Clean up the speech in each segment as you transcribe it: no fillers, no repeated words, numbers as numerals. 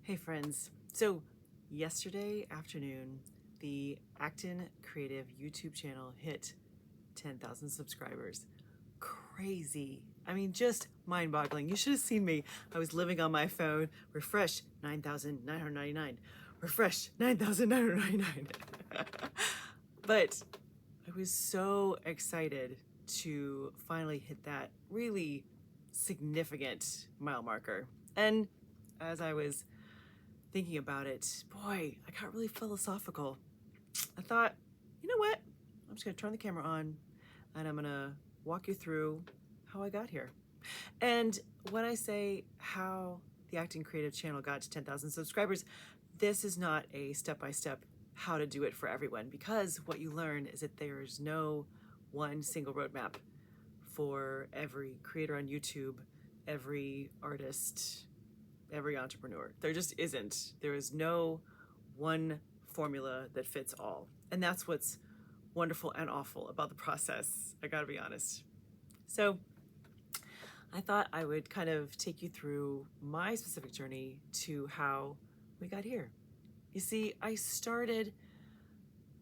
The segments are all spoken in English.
Hey friends, so yesterday afternoon, the Acton Creative YouTube channel hit 10,000 subscribers. Crazy. I mean, just mind-boggling. You should have seen me. I was living on my phone, refresh 9,999, refresh 9,999. But I was so excited to finally hit that really significant mile marker. And as I was thinking about it, boy, I got really philosophical. I thought, you know what? I'm just gonna turn the camera on and I'm gonna walk you through how I got here. And when I say how the Acton Creative channel got to 10,000 subscribers, this is not a step-by-step how to do it for everyone, because what you learn is that there's no one single roadmap for every creator on YouTube, every artist, every entrepreneur. There just isn't. There is no one formula that fits all. And that's what's wonderful and awful about the process, I gotta be honest. So I thought I would kind of take you through my specific journey to how we got here. You see, I started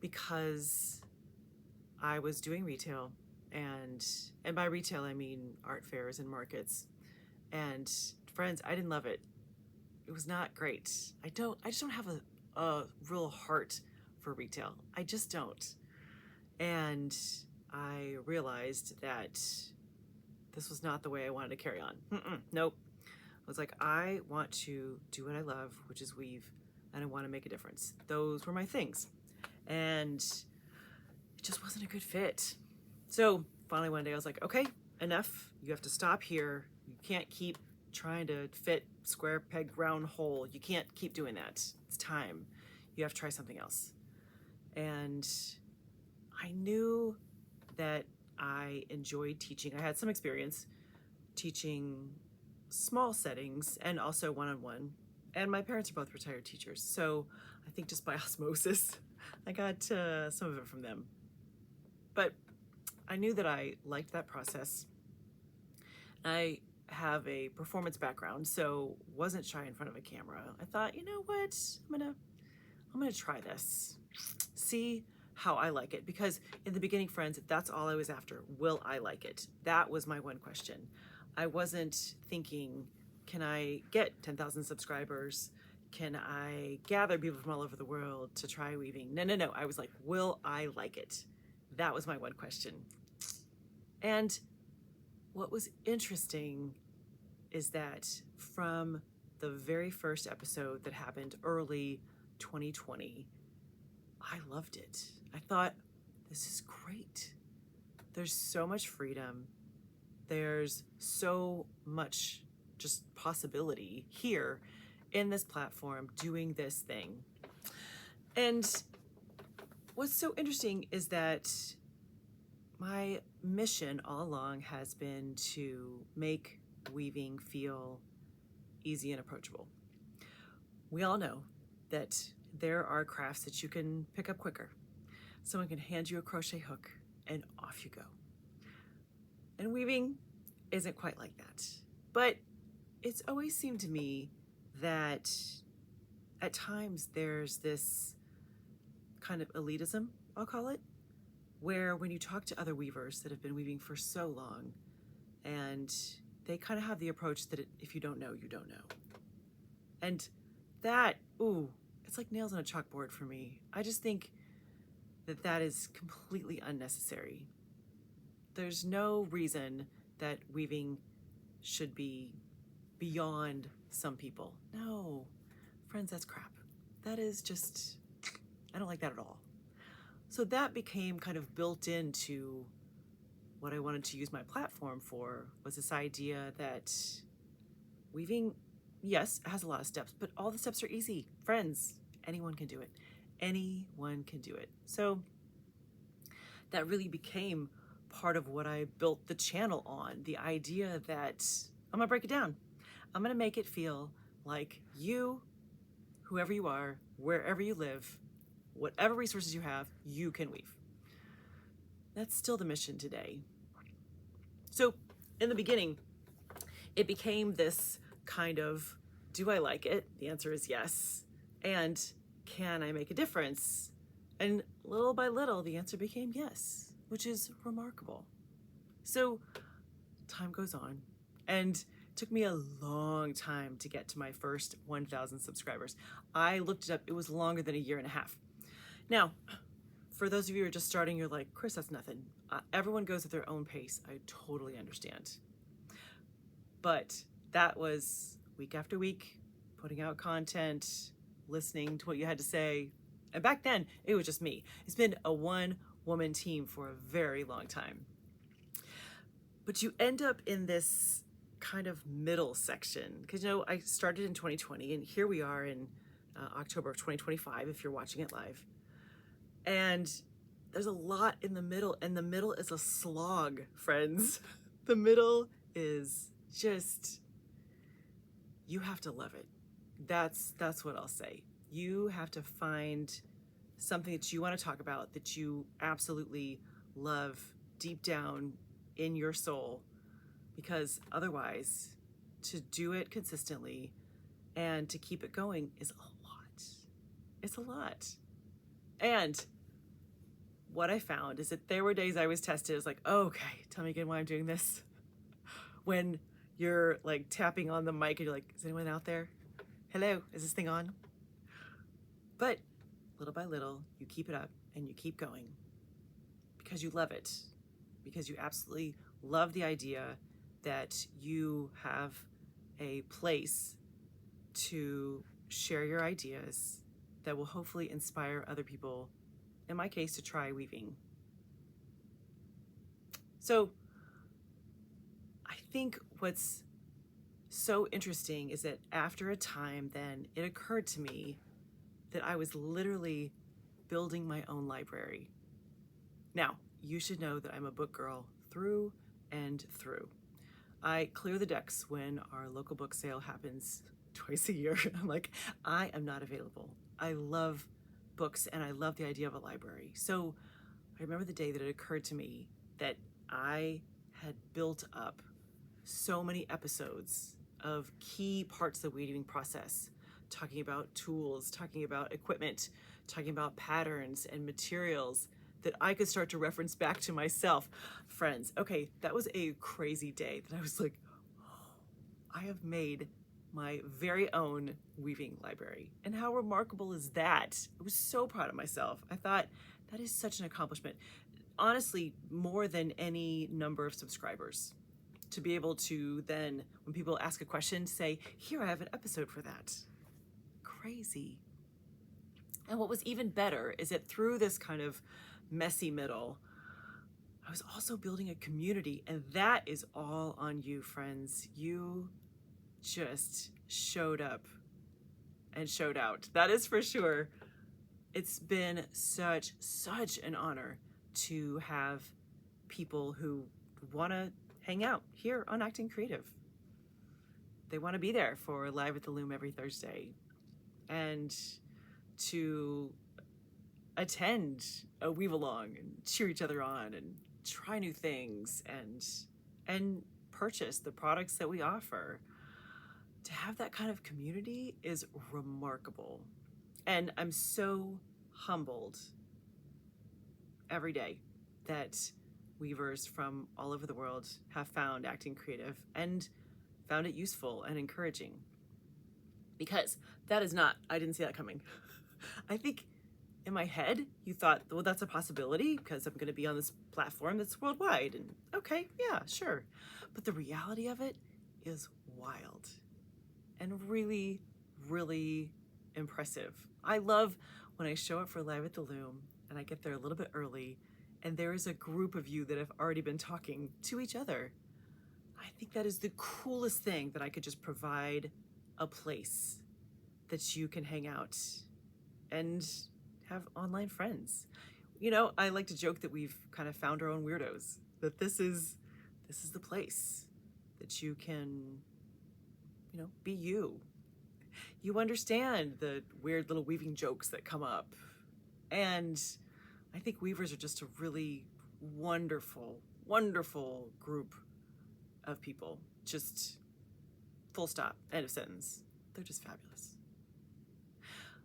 because I was doing retail, and by retail I mean art fairs and markets. And friends, I didn't love it. It was not great. I just don't have a real heart for retail. I just don't. And I realized that this was not the way I wanted to carry on. Nope. I was like, I want to do what I love, which is weave, and I want to make a difference. Those were my things. And it just wasn't a good fit. So finally one day I was like, okay, enough. You have to stop here. You can't keep trying to fit square peg round hole. You can't keep doing that. It's time. You have to try something else. And I knew that I enjoyed teaching. I had some experience teaching small settings and also one-on-one. And my parents are both retired teachers. So I think just by osmosis, I got some of it from them. But I knew that I liked that process. I have a performance background, so wasn't shy in front of a camera. I thought, you know what? I'm gonna try this. See how I like it. Because in the beginning, friends, that's all I was after. Will I like it? That was my one question. I wasn't thinking, can I get 10,000 subscribers? Can I gather people from all over the world to try weaving? No. I was like, will I like it? That was my one question. And what was interesting is that from the very first episode that happened early 2020, I loved it. I thought, this is great. There's so much freedom. There's so much just possibility here in this platform doing this thing. And what's so interesting is that my mission all along has been to make weaving feel easy and approachable. We all know that there are crafts that you can pick up quicker. Someone can hand you a crochet hook and off you go. And weaving isn't quite like that. But it's always seemed to me that at times there's this kind of elitism, I'll call it, where when you talk to other weavers that have been weaving for so long, and they kind of have the approach that if you don't know, you don't know. And that, it's like nails on a chalkboard for me. I just think that that is completely unnecessary. There's no reason that weaving should be beyond some people. No, friends, that's crap. That is just, I don't like that at all. So that became kind of built into what I wanted to use my platform for, was this idea that weaving, yes, it has a lot of steps, but all the steps are easy. Friends, anyone can do it. Anyone can do it. So that really became part of what I built the channel on, the idea that I'm gonna break it down. I'm gonna make it feel like you, whoever you are, wherever you live, whatever resources you have, you can weave. That's still the mission today. So in the beginning, it became this kind of do I like it? The answer is yes. And can I make a difference? And little by little, the answer became yes, which is remarkable. So time goes on, and it took me a long time to get to my first 1,000 subscribers. I looked it up. It was longer than a year and a half. Now, for those of you who are just starting, you're like, Chris, that's nothing. Everyone goes at their own pace. I totally understand. But that was week after week, putting out content, listening to what you had to say. And back then, it was just me. It's been a one-woman team for a very long time. But you end up in this kind of middle section. Because, you know, I started in 2020, and here we are in October of 2025, if you're watching it live. And there's a lot in the middle, and the middle is a slog, friends. The middle is just, you have to love it. That's what I'll say. You have to find something that you want to talk about, that you absolutely love deep down in your soul, because otherwise, to do it consistently and to keep it going is a lot. It's a lot. And what I found is that there were days I was tested. It's like, oh, okay, tell me again why I'm doing this. When you're like tapping on the mic and you're like, is anyone out there? Hello, is this thing on? But little by little, you keep it up and you keep going because you love it, because you absolutely love the idea that you have a place to share your ideas that will hopefully inspire other people, in my case, to try weaving. So I think what's so interesting is that after a time, then it occurred to me that I was literally building my own library. Now, you should know that I'm a book girl through and through. I clear the decks when our local book sale happens twice a year. I'm like, I am not available. I love books and I love the idea of a library. So I remember the day that it occurred to me that I had built up so many episodes of key parts of the weaving process, talking about tools, talking about equipment, talking about patterns and materials that I could start to reference back to myself. Friends, okay, that was a crazy day that I was like, oh, I have made my very own weaving library. And how remarkable is that? I was so proud of myself. I thought that is such an accomplishment. Honestly, more than any number of subscribers. To be able to then, when people ask a question, say, here, I have an episode for that. Crazy. And what was even better is that through this kind of messy middle, I was also building a community, and that is all on you, friends. You just showed up and showed out. That is for sure. It's been such an honor to have people who want to hang out here on Acton Creative. They want to be there for Live at the Loom every Thursday and to attend a weave along and cheer each other on and try new things and purchase the products that we offer. To have that kind of community is remarkable. And I'm so humbled every day that weavers from all over the world have found Acton Creative and found it useful and encouraging. Because that is not, I didn't see that coming. I think in my head, you thought, well, that's a possibility because I'm going to be on this platform that's worldwide. And okay, yeah, sure. But the reality of it is wild and really, really impressive. I love when I show up for Live at the Loom and I get there a little bit early and there is a group of you that have already been talking to each other. I think that is the coolest thing, that I could just provide a place that you can hang out and have online friends. You know, I like to joke that we've kind of found our own weirdos, that this is the place that you can, you know, be you. You understand the weird little weaving jokes that come up. And I think weavers are just a really wonderful, wonderful group of people. Just full stop, end of sentence. they're just fabulous.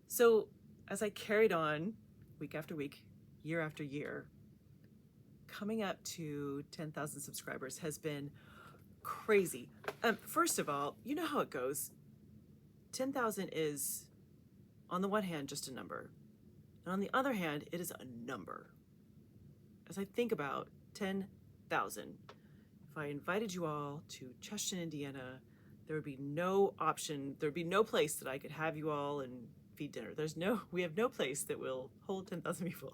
So as I carried on week after week, year after year, coming up to 10,000 subscribers has been crazy. First of all, you know how it goes. 10,000 is, on the one hand, just a number. And on the other hand, it is a number. As I think about 10,000, if I invited you all to Cheshire, Indiana, there would be no option, there would be no place that I could have you all and feed dinner. We have no place that will hold 10,000 people.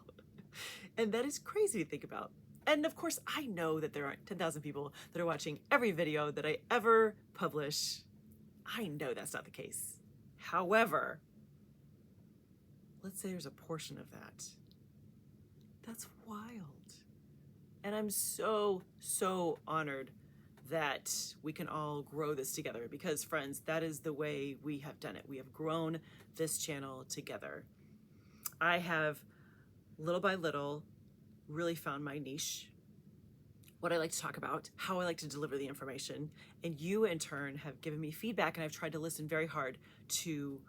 And that is crazy to think about. And of course, I know that there aren't 10,000 people that are watching every video that I ever publish. I know that's not the case. However, let's say there's a portion of that. That's wild. And I'm so, so honored that we can all grow this together because, friends, that is the way we have done it. We have grown this channel together. I have, little by little, really found my niche, what I like to talk about, how I like to deliver the information, and you in turn have given me feedback, and I've tried to listen very hard to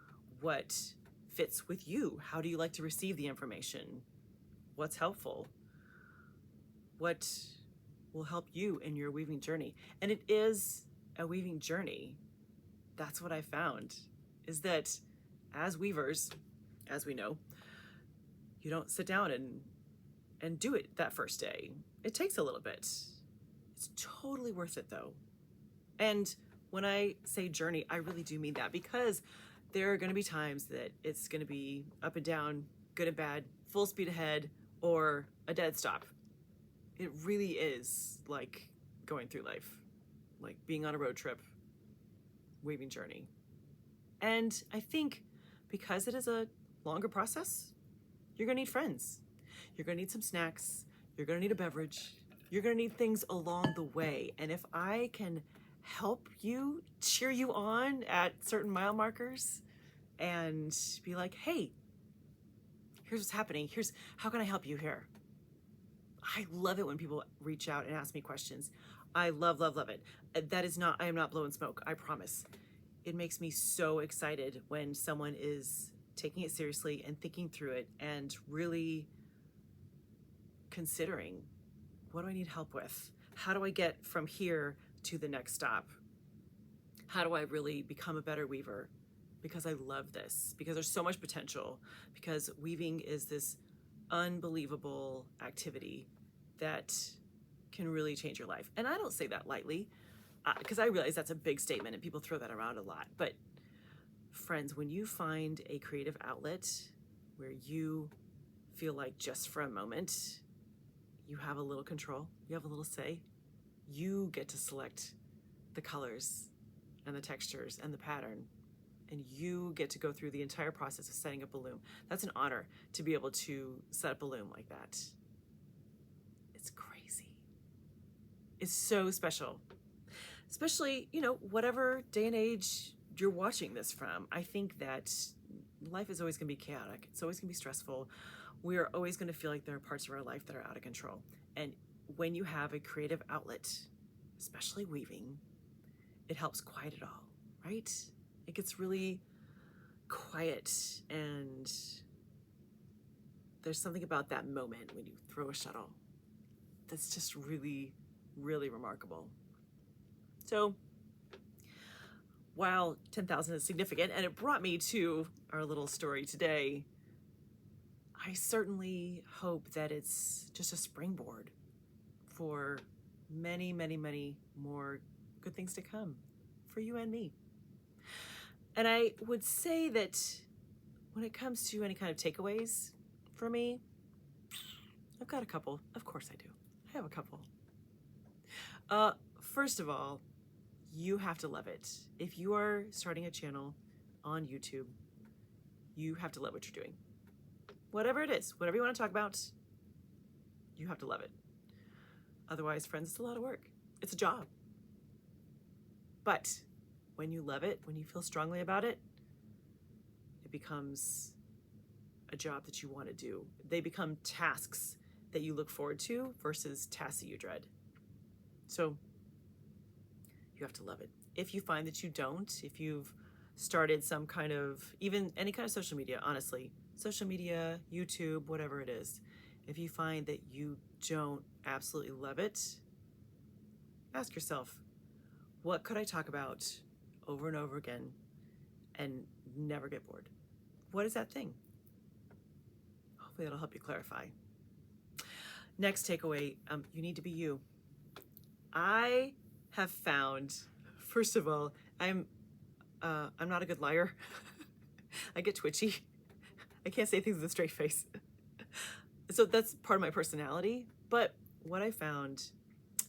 what fits with you. How do you like to receive the information? What's helpful? What will help you in your weaving journey? And it is a weaving journey. That's what I found, is that as weavers, as we know, you don't sit down and do it that first day. It takes a little bit. It's totally worth it though. And when I say journey, I really do mean that, because there are going to be times that it's going to be up and down, good and bad, full speed ahead, or a dead stop. It really is like going through life, like being on a road trip, weaving journey. And I think because it is a longer process, you're going to need friends. You're going to need some snacks. You're going to need a beverage. You're going to need things along the way. And if I can help you, cheer you on at certain mile markers and be like, hey, here's what's happening. How can I help you here? I love it when people reach out and ask me questions. I love, love, love it. I am not blowing smoke, I promise. It makes me so excited when someone is taking it seriously and thinking through it and really considering, what do I need help with? How do I get from here to the next stop? How do I really become a better weaver? Because I love this, because there's so much potential, because weaving is this unbelievable activity that can really change your life. And I don't say that lightly, because I realize that's a big statement and people throw that around a lot. But friends, when you find a creative outlet where you feel like just for a moment, you have a little control, you have a little say, you get to select the colors and the textures and the pattern, and you get to go through the entire process of setting up a loom. That's an honor to be able to set up a loom like that. It's crazy. It's so special. Especially, whatever day and age you're watching this from. I think that life is always gonna be chaotic. It's always gonna be stressful. We are always gonna feel like there are parts of our life that are out of control. And when you have a creative outlet, especially weaving, it helps quiet it all, right? It gets really quiet, and there's something about that moment when you throw a shuttle that's just really, really remarkable. So while 10,000 is significant, and it brought me to our little story today, I certainly hope that it's just a springboard for many, many, many more good things to come for you and me. And I would say that when it comes to any kind of takeaways for me, I've got a couple. Of course I do. I have a couple. First of all, you have to love it. If you are starting a channel on YouTube, you have to love what you're doing. Whatever it is, whatever you want to talk about, you have to love it. Otherwise, friends, it's a lot of work. It's a job. But when you love it, when you feel strongly about it, it becomes a job that you want to do. They become tasks that you look forward to versus tasks that you dread. So you have to love it. If you find that you don't, if you've started some kind of, even any kind of social media, honestly, social media, YouTube, whatever it is, if you find that you don't absolutely love it, ask yourself, what could I talk about over and over again and never get bored? What is that thing? Hopefully that'll help you clarify. Next takeaway, you need to be you. I have found, first of all, I'm not a good liar. I get twitchy. I can't say things with a straight face. So that's part of my personality. But what I found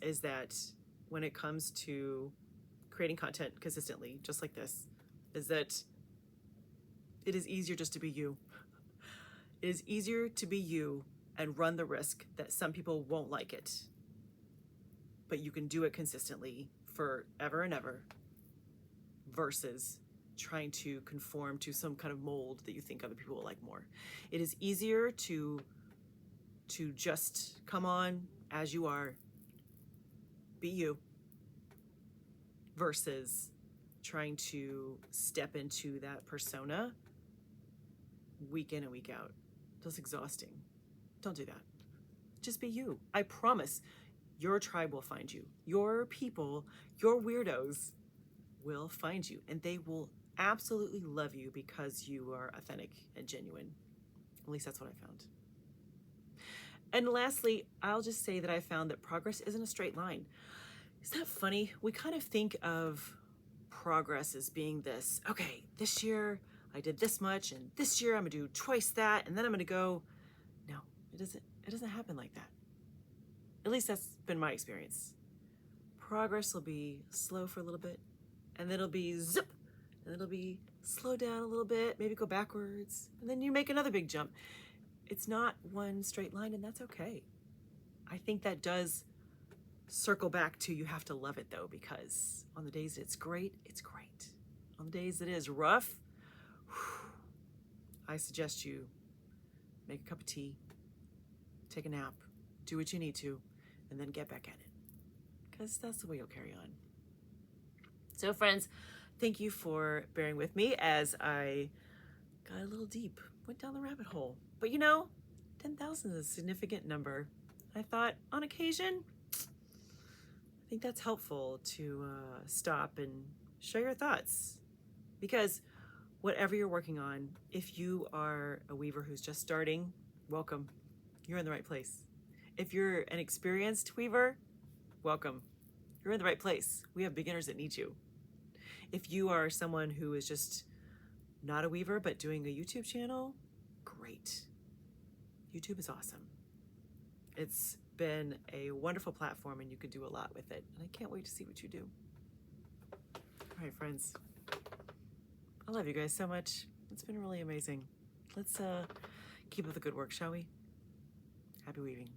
is that when it comes to creating content consistently, just like this, is that it is easier just to be you. It is easier to be you and run the risk that some people won't like it. But you can do it consistently forever and ever versus trying to conform to some kind of mold that you think other people will like more. It is easier to just come on as you are, be you, versus trying to step into that persona week in and week out. That's exhausting. Don't do that. Just be you. I promise your tribe will find you. Your people, your weirdos will find you, and they will absolutely love you because you are authentic and genuine. At least that's what I found. And lastly, I'll just say that I found that progress isn't a straight line. Isn't that funny? We kind of think of progress as being this, okay, this year I did this much, and this year I'm gonna do twice that, and then I'm gonna go. No, it doesn't happen like that. At least that's been my experience. Progress will be slow for a little bit, and then it'll be zip, and then it'll be slow down a little bit, maybe go backwards, and then you make another big jump. It's not one straight line, and that's okay. I think that does circle back to you have to love it though, because on the days it's great, it's great. On the days it is rough, I suggest you make a cup of tea, take a nap, do what you need to, and then get back at it, because that's the way you'll carry on. So friends, thank you for bearing with me as I got a little deep, went down the rabbit hole. But 10,000 is a significant number. I thought on occasion, I think that's helpful to stop and share your thoughts, because whatever you're working on, if you are a weaver who's just starting, welcome. You're in the right place. If you're an experienced weaver, welcome. You're in the right place. We have beginners that need you. If you are someone who is just not a weaver but doing a YouTube channel, great. YouTube is awesome. It's been a wonderful platform and you can do a lot with it. And I can't wait to see what you do. All right, friends. I love you guys so much. It's been really amazing. Let's keep up the good work, shall we? Happy weaving.